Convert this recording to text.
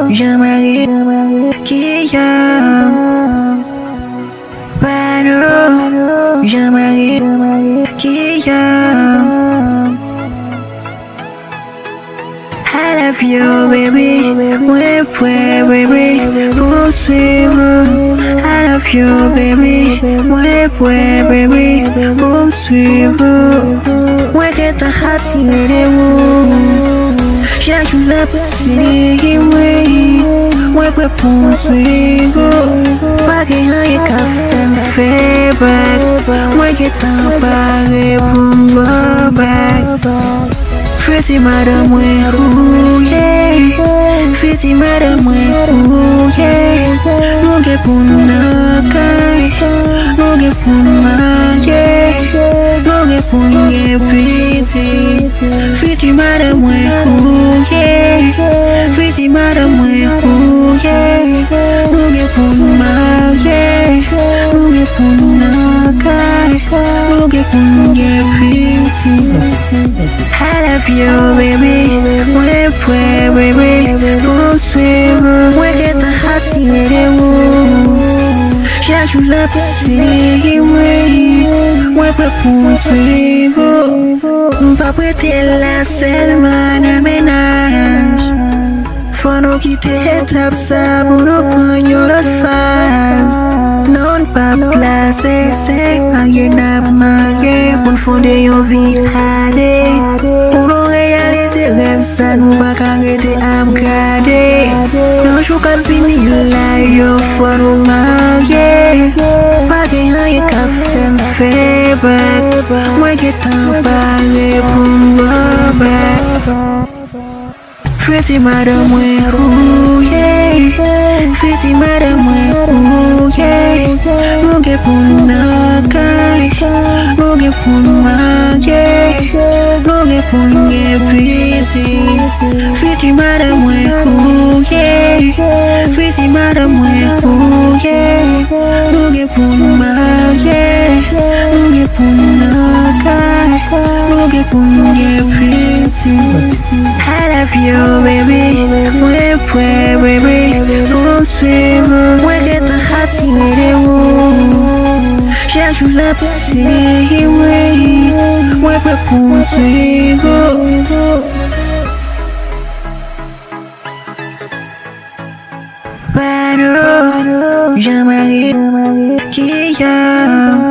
Je m'arrive qui aime Pano. Je m'arrive qui aime. I love you baby, ouais baby, pour suivre. I love you baby, ouais baby, pour suivre. Ouais que ta heart si elle est où, j'ajoute la possible, ouais pour suivre. Pas que rien qu'à faire back, ouais que t'en parles pour moi back. Pretty madam way, ooh yeah. Pretty madam way, ooh yeah. No get punna kai, no get punna yeah. No get punna pretty. Pretty madam way, ooh yeah. Pretty madam way, ooh yeah. No get punna yeah. No get punna kai, no get punna pretty. I love you baby, ouais baby, pour suivre. Ouais que ta heart si elle est où, j'ajoute la possible, ouais pour suivre. Pas prêter la selle, man, ménage. Faut nous quitter étape ça pour nous prendre notre phase. Non pas placer, c'est rien à marquer. Pour fonder une vie hardée. Pour nous réaliser rêve, ça nous pas arrêter à me garder. Non, je peux finir là, yo, faut nous marier. Pas de rien qu'à faire back. Moi qui t'en parle pour moi back. Pretty madam way, ooh yeah. Pretty madam way, ooh yeah. No get punna kai, no get punna yeah. No get punna pretty. Pretty madam way, ooh yeah. Pretty madam way, ooh yeah. No get punna yeah. No get punna kai, no get punna pretty. I love you baby, ouais baby, pour suivre. Ouais que ta heart si elle est où, j'ajoute la possible, ouais pour suivre. Pano, je m'arrive qui aime.